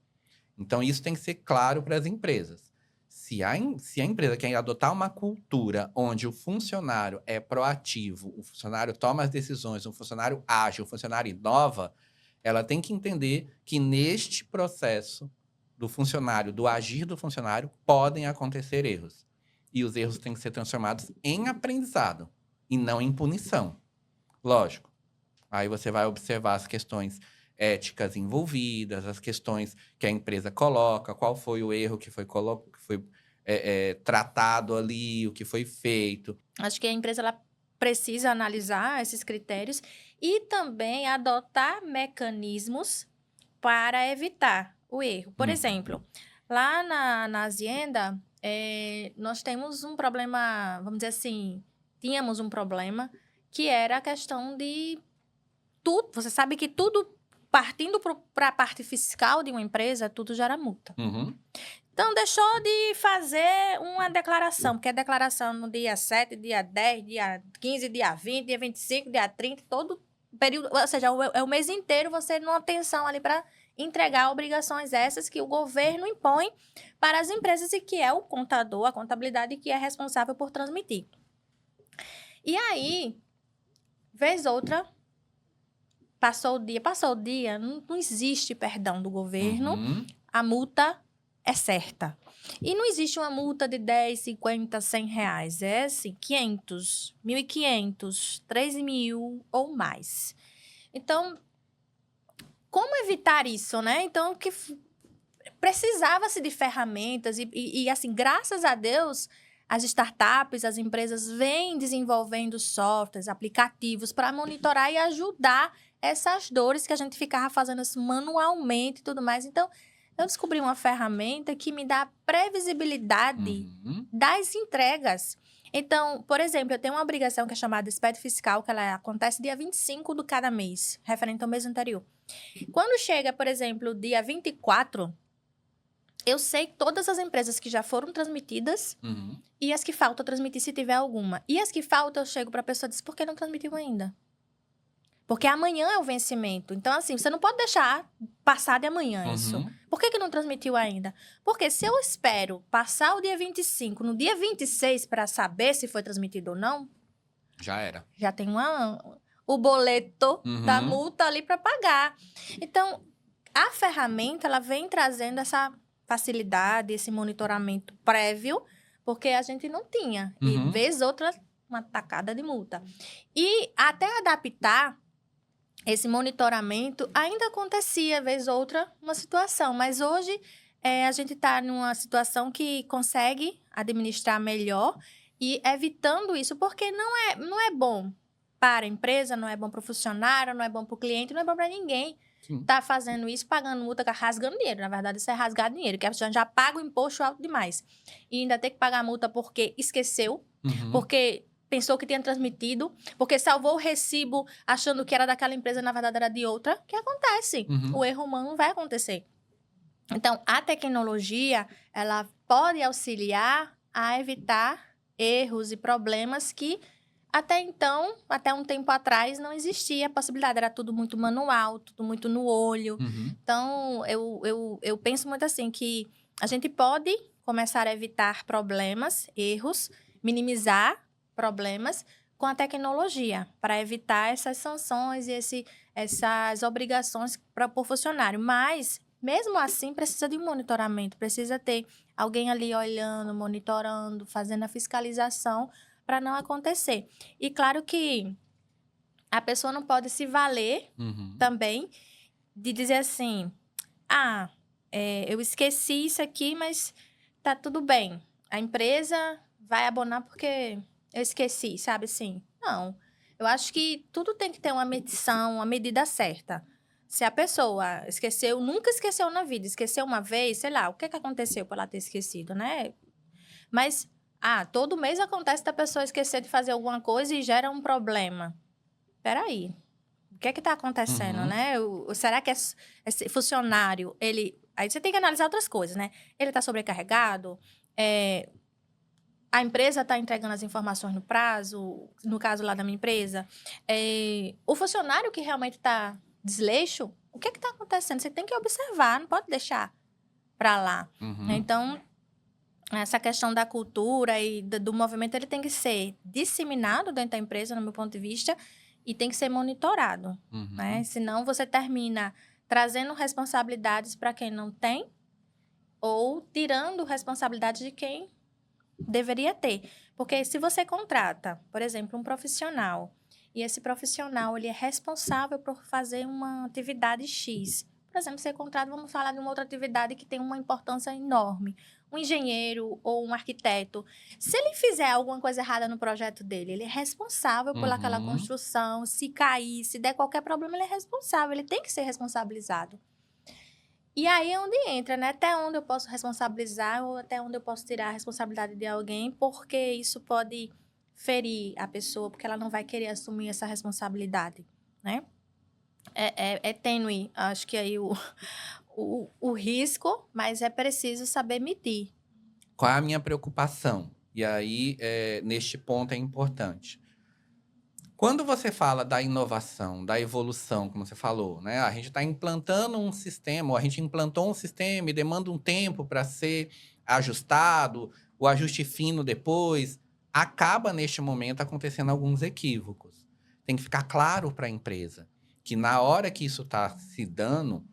Então, isso tem que ser claro para as empresas. Se a empresa quer adotar uma cultura onde o funcionário é proativo, o funcionário toma as decisões, o funcionário age, o funcionário inova, ela tem que entender que neste processo do funcionário, do agir do funcionário, podem acontecer erros. E os erros têm que ser transformados em aprendizado e não em punição. Lógico. Aí você vai observar as questões éticas envolvidas, as questões que a empresa coloca, qual foi o erro que foi tratado ali, o que foi feito. Acho que a empresa ela precisa analisar esses critérios e também adotar mecanismos para evitar o erro. Por exemplo, lá na Hacienda, nós temos um problema, vamos dizer assim, tínhamos um problema que era a questão de tudo. Você sabe que tudo, partindo para a parte fiscal de uma empresa, tudo gera multa. Uhum. Então, deixou de fazer uma declaração, porque a declaração no dia 7, dia 10, dia 15, dia 20, dia 25, dia 30, todo período, ou seja, é o mês inteiro você numa tensão ali para entregar obrigações essas que o governo impõe para as empresas e que é o contador, a contabilidade que é responsável por transmitir. E aí, vez outra, passou o dia, não existe perdão do governo, a multa é certa. E não existe uma multa de 10, 50, 100 reais. É assim, 500, 1.500, 3.000 ou mais. Então, como evitar isso, né? Então, que precisava-se de ferramentas e, assim, graças a Deus, as startups, as empresas vêm desenvolvendo softwares, aplicativos para monitorar e ajudar essas dores que a gente ficava fazendo assim, manualmente e tudo mais. Então, eu descobri uma ferramenta que me dá previsibilidade das entregas. Então, por exemplo, eu tenho uma obrigação que é chamada SPED fiscal, que ela acontece dia 25 do cada mês, referente ao mês anterior. Quando chega, por exemplo, dia 24, eu sei todas as empresas que já foram transmitidas e as que faltam transmitir se tiver alguma. E as que faltam, eu chego para a pessoa e diz, por que não transmitiu ainda? Porque amanhã é o vencimento. Então, assim, você não pode deixar passar de amanhã isso. Por que não transmitiu ainda? Porque se eu espero passar o dia 25, no dia 26, para saber se foi transmitido ou não... Já era. Já tem o boleto da multa ali para pagar. Então, a ferramenta, ela vem trazendo essa facilidade, esse monitoramento prévio, porque a gente não tinha. E, vez outra, uma tacada de multa. E até adaptar esse monitoramento, ainda acontecia, vez outra, uma situação. Mas hoje, a gente está numa situação que consegue administrar melhor e evitando isso, porque não é bom para a empresa, não é bom para o funcionário, não é bom para o cliente, não é bom para ninguém. Tá fazendo isso, pagando multa, rasgando dinheiro. Na verdade, isso é rasgar dinheiro, que a pessoa já paga o imposto alto demais. E ainda tem que pagar a multa porque esqueceu, porque pensou que tinha transmitido, porque salvou o recibo achando que era daquela empresa, na verdade era de outra. O que acontece? O erro humano vai acontecer. Então, a tecnologia, ela pode auxiliar a evitar erros e problemas que até então, até um tempo atrás, não existia a possibilidade. Era tudo muito manual, tudo muito no olho. Então, eu penso muito assim, que a gente pode começar a evitar problemas, erros, minimizar problemas com a tecnologia, para evitar essas sanções e essas obrigações para o funcionário. Mas, mesmo assim, precisa de um monitoramento, precisa ter alguém ali olhando, monitorando, fazendo a fiscalização para não acontecer. E claro que a pessoa não pode se valer também de dizer assim, eu esqueci isso aqui, mas tá tudo bem. A empresa vai abonar porque eu esqueci, sabe assim? Não. Eu acho que tudo tem que ter uma medição, uma medida certa. Se a pessoa esqueceu, nunca esqueceu na vida, esqueceu uma vez, sei lá, o que aconteceu por ela ter esquecido, né? Mas, todo mês acontece da pessoa esquecer de fazer alguma coisa e gera um problema. Peraí. O que é que está acontecendo, Uhum. né? Será que esse funcionário, ele... Aí você tem que analisar outras coisas, né? Ele está sobrecarregado? É, a empresa está entregando as informações no prazo? No caso lá da minha empresa. O funcionário que realmente está desleixo, o que está acontecendo? Você tem que observar, não pode deixar para lá. Uhum. Então, essa questão da cultura e do movimento, ele tem que ser disseminado dentro da empresa, no meu ponto de vista, e tem que ser monitorado, né? Uhum. Senão você termina trazendo responsabilidades para quem não tem ou tirando responsabilidade de quem deveria ter. Porque se você contrata, por exemplo, um profissional, e esse profissional ele é responsável por fazer uma atividade X. Por exemplo, você contrata, vamos falar de uma outra atividade que tem uma importância enorme. Um engenheiro ou um arquiteto. Se ele fizer alguma coisa errada no projeto dele, ele é responsável por aquela Uhum. construção. Se cair, se der qualquer problema, ele é responsável. Ele tem que ser responsabilizado. E aí é onde entra, né? Até onde eu posso responsabilizar ou até onde eu posso tirar a responsabilidade de alguém, porque isso pode ferir a pessoa, porque ela não vai querer assumir essa responsabilidade, né? É tênue, acho que aí o risco, mas é preciso saber medir. Qual é a minha preocupação? E aí, neste ponto é importante. Quando você fala da inovação, da evolução, como você falou, né? A gente está implantando um sistema, ou a gente implantou um sistema e demanda um tempo para ser ajustado, o ajuste fino depois. Acaba, neste momento, acontecendo alguns equívocos. Tem que ficar claro para a empresa que, na hora que isso está se dando,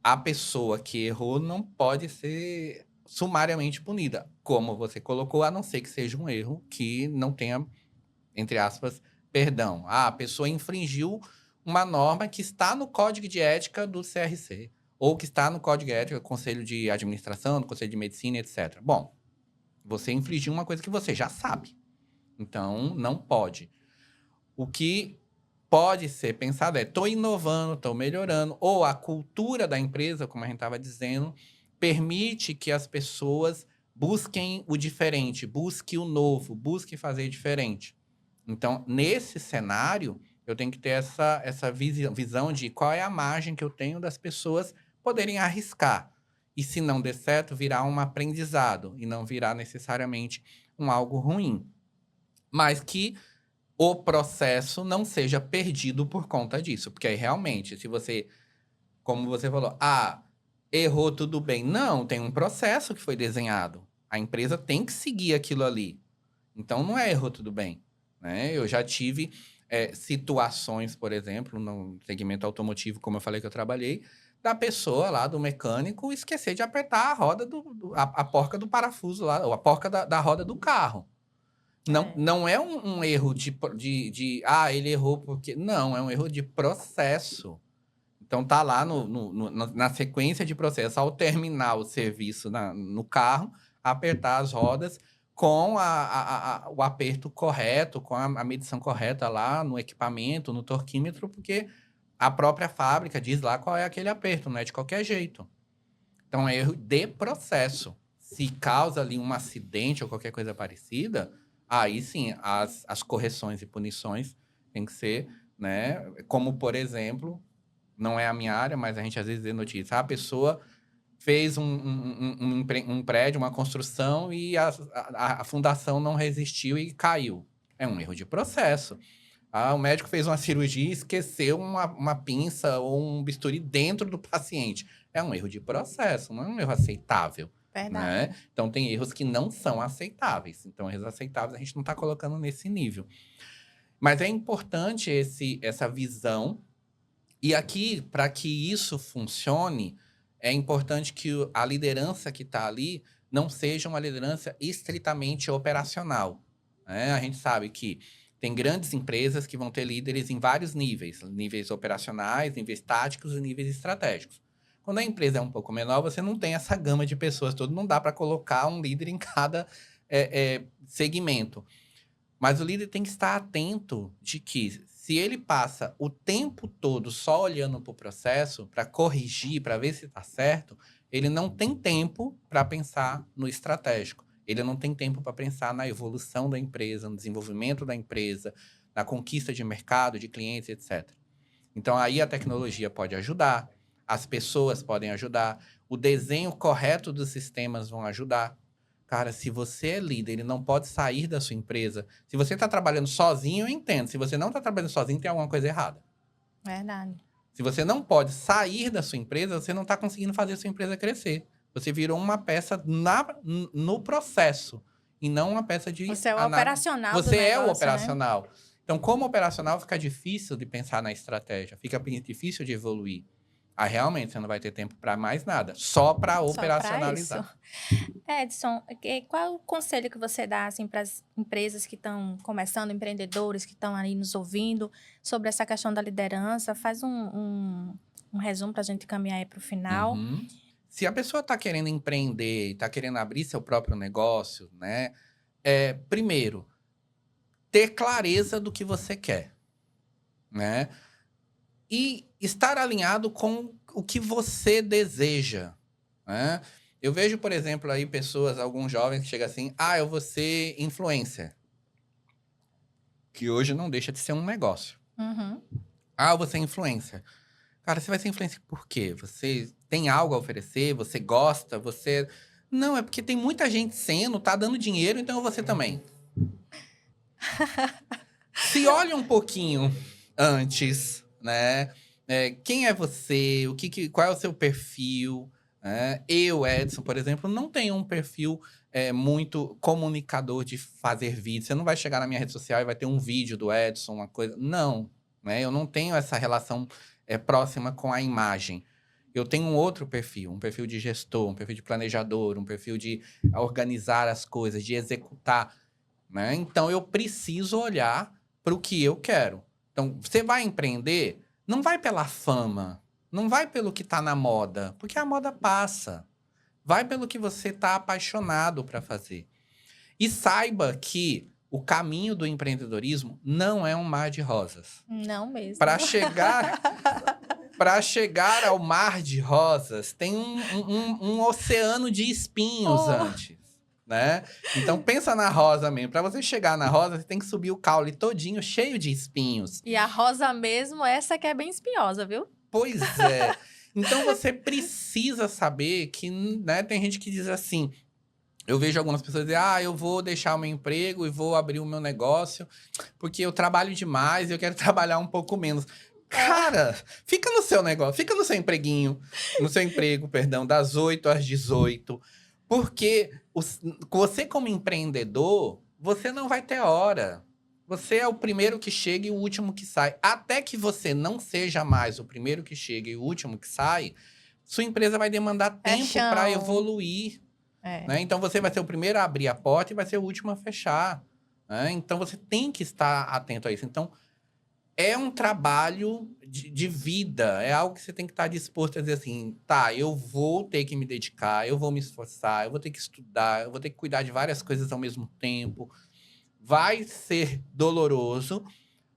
a pessoa que errou não pode ser sumariamente punida, como você colocou, a não ser que seja um erro que não tenha, entre aspas, perdão. Ah, a pessoa infringiu uma norma que está no código de ética do CRC, ou que está no código de ética do Conselho de Administração, do Conselho de Medicina, etc. Bom, você infringiu uma coisa que você já sabe. Então, não pode. O que pode ser pensado é: estou inovando, estou melhorando, ou a cultura da empresa, como a gente estava dizendo, permite que as pessoas busquem o diferente, busquem o novo, busquem fazer diferente. Então, nesse cenário, eu tenho que ter essa visão de qual é a margem que eu tenho das pessoas poderem arriscar. E se não der certo, virar um aprendizado e não virar necessariamente um algo ruim. Mas que o processo não seja perdido por conta disso. Porque aí, realmente, se você, como você falou, errou, tudo bem. Não, tem um processo que foi desenhado. A empresa tem que seguir aquilo ali. Então, não é errou, tudo bem. Né? Eu já tive situações, por exemplo, no segmento automotivo, como eu falei que eu trabalhei, da pessoa lá, do mecânico, esquecer de apertar a roda a porca do parafuso lá, ou a porca da roda do carro. Não, É, não é um erro ele errou porque... Não, é um erro de processo. Então, tá lá na sequência de processo, ao terminar o serviço no carro, apertar as rodas com o aperto correto, com a medição correta lá no equipamento, no torquímetro, porque a própria fábrica diz lá qual é aquele aperto, não é de qualquer jeito. Então, é erro de processo. Se causa ali um acidente ou qualquer coisa parecida, aí sim, as correções e punições têm que ser, né? Como, por exemplo, não é a minha área, mas a gente às vezes vê notícia. A pessoa fez um prédio, uma construção, e a fundação não resistiu e caiu. É um erro de processo. O médico fez uma cirurgia e esqueceu uma pinça ou um bisturi dentro do paciente. É um erro de processo, não é um erro aceitável, verdade. né? Então, tem erros que não são aceitáveis. Então, erros aceitáveis a gente não está colocando nesse nível. Mas é importante essa visão. E aqui, para que isso funcione, é importante que a liderança que está ali não seja uma liderança estritamente operacional, né? A gente sabe que tem grandes empresas que vão ter líderes em vários níveis, níveis operacionais, níveis táticos e níveis estratégicos. Quando a empresa é um pouco menor, você não tem essa gama de pessoas todo, não dá para colocar um líder em cada segmento. Mas o líder tem que estar atento de que, se ele passa o tempo todo só olhando para o processo, para corrigir, para ver se está certo, ele não tem tempo para pensar no estratégico. Ele não tem tempo para pensar na evolução da empresa, no desenvolvimento da empresa, na conquista de mercado, de clientes, etc. Então, aí a tecnologia pode ajudar, as pessoas podem ajudar, o desenho correto dos sistemas vão ajudar. Cara, se você é líder e não pode sair da sua empresa, se você está trabalhando sozinho, eu entendo. Se você não está trabalhando sozinho, tem alguma coisa errada. Verdade. Se você não pode sair da sua empresa, você não está conseguindo fazer a sua empresa crescer. Você virou uma peça no processo e não uma peça de Você é o análise. operacional do Você é o negócio, né? operacional. Então, como operacional, fica difícil de pensar na estratégia, fica difícil de evoluir. Aí, realmente, você não vai ter tempo para mais nada, só para Só pra operacionalizar. Edson, qual é o conselho que você dá assim, para as empresas que estão começando, empreendedores que estão aí nos ouvindo, sobre essa questão da liderança? Faz um resumo para a gente caminhar aí para o final. Uhum. Se a pessoa está querendo empreender, está querendo abrir seu próprio negócio, né? Primeiro, ter clareza do que você quer, né? E estar alinhado com o que você deseja, né? Eu vejo, por exemplo, aí pessoas, alguns jovens que chegam assim, eu vou ser influencer. Que hoje não deixa de ser um negócio. Uhum. Eu vou ser influencer. Cara, você vai ser influencer por quê? Você tem algo a oferecer? Você gosta? Você... Não, é porque tem muita gente sendo, tá dando dinheiro, então você também. Se olha um pouquinho antes, né? Quem é você? Qual é o seu perfil? Eu, Edson, por exemplo, não tenho um perfil muito comunicador de fazer vídeo. Você não vai chegar na minha rede social e vai ter um vídeo do Edson, uma coisa. Não, né? Eu não tenho essa relação próxima com a imagem. Eu tenho um outro perfil, um perfil de gestor, um perfil de planejador, um perfil de organizar as coisas, de executar, né? Então, eu preciso olhar para o que eu quero. Então, você vai empreender, não vai pela fama, não vai pelo que está na moda, porque a moda passa. Vai pelo que você está apaixonado para fazer. E saiba que o caminho do empreendedorismo não é um mar de rosas. Não mesmo. Para chegar ao mar de rosas, tem um oceano de espinhos antes, né? Então, pensa na rosa mesmo. Para você chegar na rosa, você tem que subir o caule todinho, cheio de espinhos. E a rosa mesmo, essa que é bem espinhosa, viu? Pois é. Então, você precisa saber que, né, tem gente que diz assim... Eu vejo algumas pessoas dizer, eu vou deixar o meu emprego e vou abrir o meu negócio porque eu trabalho demais e eu quero trabalhar um pouco menos. Cara, fica no seu negócio, fica no seu empreguinho, no seu emprego, perdão, das 8 às 18. Porque você, como empreendedor, você não vai ter hora. Você é o primeiro que chega e o último que sai. Até que você não seja mais o primeiro que chega e o último que sai, sua empresa vai demandar tempo para evoluir. Né? Então, você vai ser o primeiro a abrir a porta e vai ser o último a fechar. Né? Então, você tem que estar atento a isso. Então, é um trabalho de vida. É algo que você tem que estar disposto a dizer assim, eu vou ter que me dedicar, eu vou me esforçar, eu vou ter que estudar, eu vou ter que cuidar de várias coisas ao mesmo tempo. Vai ser doloroso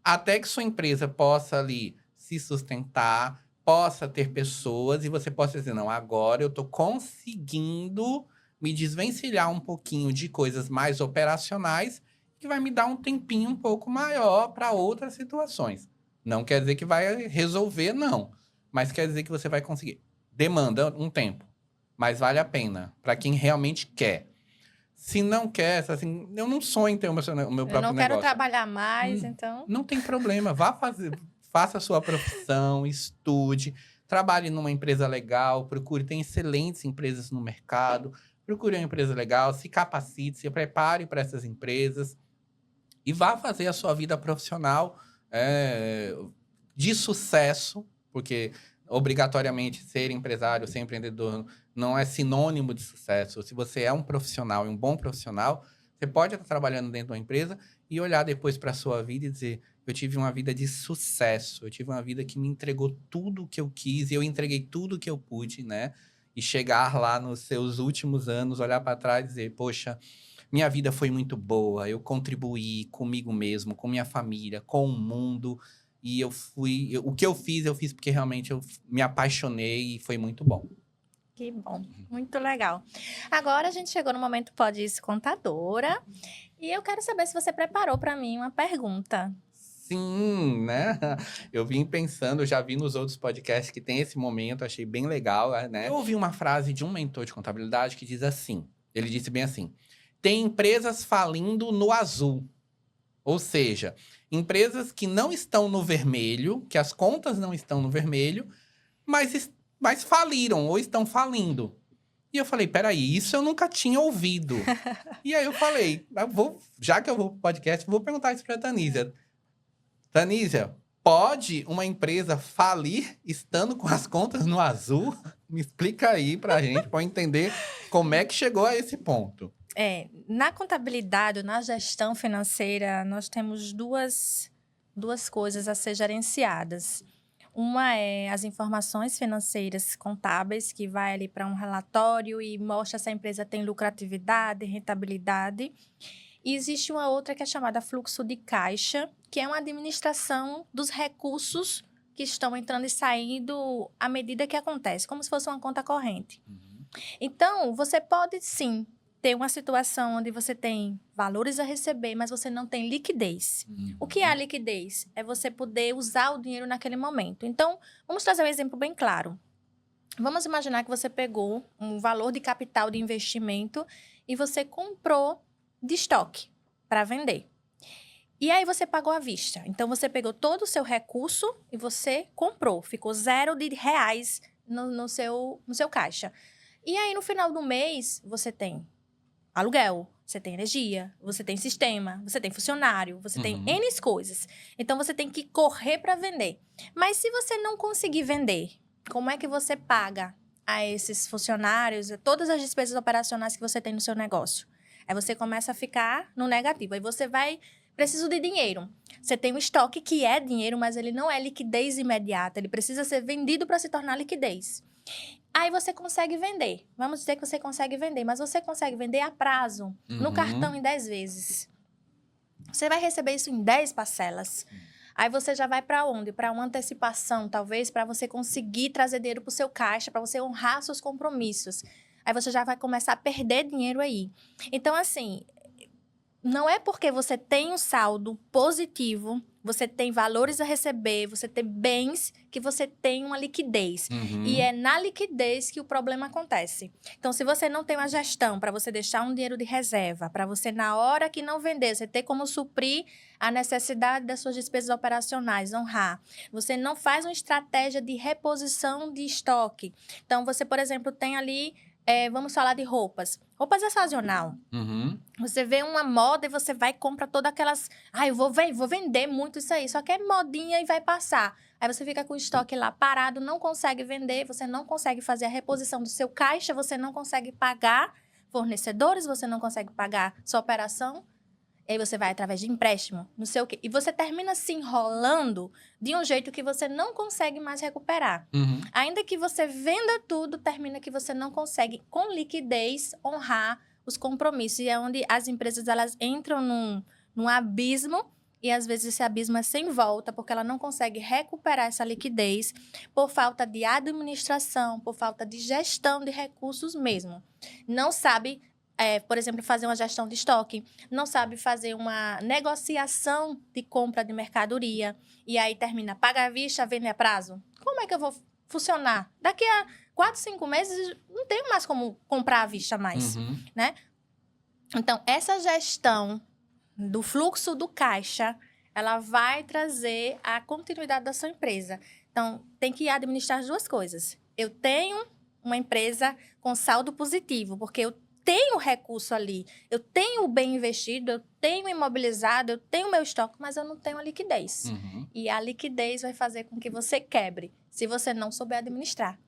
até que sua empresa possa ali se sustentar, possa ter pessoas e você possa dizer, não, agora eu estou conseguindo me desvencilhar um pouquinho de coisas mais operacionais que vai me dar um tempinho um pouco maior para outras situações. Não quer dizer que vai resolver, não. Mas quer dizer que você vai conseguir. Demanda um tempo, mas vale a pena para quem realmente quer. Se não quer, assim, eu não sonho em ter o meu próprio negócio. Eu não quero trabalhar mais, então... Não tem problema, faça a sua profissão, estude, trabalhe numa empresa legal, procure, tem excelentes empresas no mercado, procure uma empresa legal, se capacite, se prepare para essas empresas e vá fazer a sua vida profissional de sucesso, porque obrigatoriamente ser empresário, ser empreendedor não é sinônimo de sucesso. Se você é um profissional e um bom profissional, você pode estar trabalhando dentro de uma empresa e olhar depois para a sua vida e dizer, eu tive uma vida de sucesso, eu tive uma vida que me entregou tudo o que eu quis e eu entreguei tudo o que eu pude, né? E chegar lá nos seus últimos anos, olhar para trás e dizer, poxa, minha vida foi muito boa, eu contribuí comigo mesmo, com minha família, com o mundo, e o que eu fiz porque realmente eu me apaixonei e foi muito bom. Que bom, muito legal. Agora a gente chegou no momento Pode Isso Contadora, e eu quero saber se você preparou para mim uma pergunta. Sim, né? Eu vim pensando, já vi nos outros podcasts que tem esse momento, achei bem legal, né? Eu ouvi uma frase de um mentor de contabilidade que diz assim, ele disse bem assim, tem empresas falindo no azul. Ou seja, empresas que não estão no vermelho, que as contas não estão no vermelho, mas faliram ou estão falindo. E eu falei, peraí, isso eu nunca tinha ouvido. E aí eu falei, já que eu vou pro podcast, vou perguntar isso pra Tanísia. Tanísia, pode uma empresa falir estando com as contas no azul? Me explica aí pra gente, pra eu entender como é que chegou a esse ponto. Na contabilidade, na gestão financeira, nós temos duas coisas a ser gerenciadas. Uma é as informações financeiras contábeis, que vai ali para um relatório e mostra se a empresa tem lucratividade, rentabilidade. E existe uma outra que é chamada fluxo de caixa, que é uma administração dos recursos que estão entrando e saindo à medida que acontece, como se fosse uma conta corrente. Então, você pode sim ter uma situação onde você tem valores a receber, mas você não tem liquidez. O que é a liquidez? É você poder usar o dinheiro naquele momento. Então, vamos trazer um exemplo bem claro. Vamos imaginar que você pegou um valor de capital de investimento e você comprou de estoque para vender. E aí você pagou à vista. Então, você pegou todo o seu recurso e você comprou. Ficou R$0 no seu caixa. E aí, no final do mês, você tem aluguel, você tem energia, você tem sistema, você tem funcionário, você tem N coisas. Então, você tem que correr para vender. Mas se você não conseguir vender, como é que você paga a esses funcionários, a todas as despesas operacionais que você tem no seu negócio? Aí você começa a ficar no negativo. Aí você vai, preciso de dinheiro. Você tem um estoque que é dinheiro, mas ele não é liquidez imediata. Ele precisa ser vendido para se tornar liquidez. Aí você consegue vender. Vamos dizer que você consegue vender, mas você consegue vender a prazo, no cartão em 10 vezes. Você vai receber isso em 10 parcelas. Aí você já vai para onde? Para uma antecipação, talvez, para você conseguir trazer dinheiro para o seu caixa, para você honrar seus compromissos. Aí você já vai começar a perder dinheiro aí. Então, assim, não é porque você tem um saldo positivo, você tem valores a receber, você tem bens, que você tem uma liquidez. E é na liquidez que o problema acontece. Então, se você não tem uma gestão para você deixar um dinheiro de reserva, para você, na hora que não vender, você ter como suprir a necessidade das suas despesas operacionais, honrar. Você não faz uma estratégia de reposição de estoque. Então, você, por exemplo, tem ali... vamos falar de roupas. Roupas é sazonal. Você vê uma moda e você vai e compra todas aquelas... eu vou vender muito isso aí. Só que é modinha e vai passar. Aí você fica com o estoque lá parado, não consegue vender, você não consegue fazer a reposição do seu caixa, você não consegue pagar fornecedores, você não consegue pagar sua operação. Aí você vai através de empréstimo, não sei o quê. E você termina se enrolando de um jeito que você não consegue mais recuperar. Ainda que você venda tudo, termina que você não consegue, com liquidez, honrar os compromissos. E é onde as empresas elas entram num abismo, e às vezes esse abismo é sem volta, porque ela não consegue recuperar essa liquidez por falta de administração, por falta de gestão de recursos mesmo. Não sabe... por exemplo, fazer uma gestão de estoque, não sabe fazer uma negociação de compra de mercadoria, e aí termina, paga à vista, vende a prazo. Como é que eu vou funcionar? Daqui a 4, 5 meses, não tenho mais como comprar à vista mais, né? Então, essa gestão do fluxo do caixa, ela vai trazer a continuidade da sua empresa. Então, tem que administrar as duas coisas. Eu tenho uma empresa com saldo positivo, porque eu tenho recurso ali, eu tenho o bem investido, eu tenho imobilizado, eu tenho meu estoque, mas eu não tenho a liquidez. E a liquidez vai fazer com que você quebre, se você não souber administrar.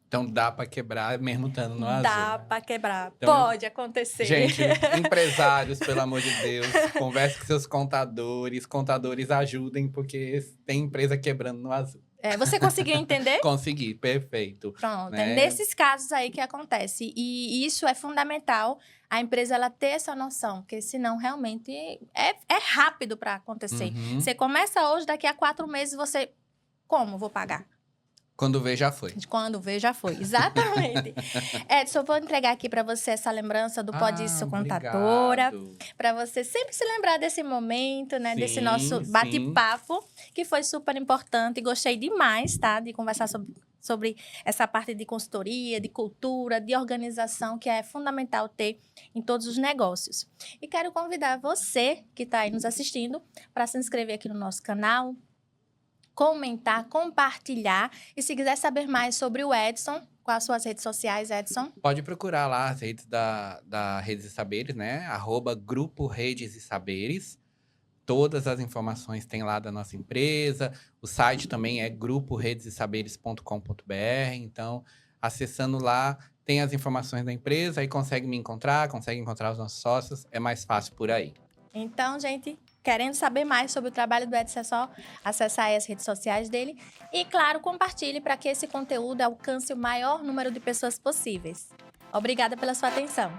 Então dá para quebrar mesmo estando no azul. Dá para quebrar, então, pode acontecer. Gente, empresários, pelo amor de Deus, converse com seus contadores ajudem, porque tem empresa quebrando no azul. Você conseguiu entender? Consegui, perfeito. Pronto, é nesses casos aí que acontece. E isso é fundamental, a empresa ela ter essa noção, porque senão realmente é rápido para acontecer. Você começa hoje, daqui a 4 meses você... Como vou pagar? Quando vê, já foi. De quando vê, já foi. Exatamente. Edson, eu vou entregar aqui para você essa lembrança do Pode Isso Contadora. Para você sempre se lembrar desse momento, né? Sim, desse nosso bate-papo, que foi super importante. E gostei demais, tá? De conversar sobre essa parte de consultoria, de cultura, de organização, que é fundamental ter em todos os negócios. E quero convidar você que está aí nos assistindo para se inscrever aqui no nosso canal, comentar, compartilhar. E se quiser saber mais sobre o Edson, quais as suas redes sociais, Edson? Pode procurar lá as redes da Redes e Saberes, né? @Grupo Redes e Saberes. Todas as informações tem lá da nossa empresa. O site também é gruporedesesaberes.com.br. Então, acessando lá, tem as informações da empresa, aí consegue me encontrar, consegue encontrar os nossos sócios. É mais fácil por aí. Então, gente, querendo saber mais sobre o trabalho do Edson, é só acessar aí as redes sociais dele. E, claro, compartilhe para que esse conteúdo alcance o maior número de pessoas possíveis. Obrigada pela sua atenção.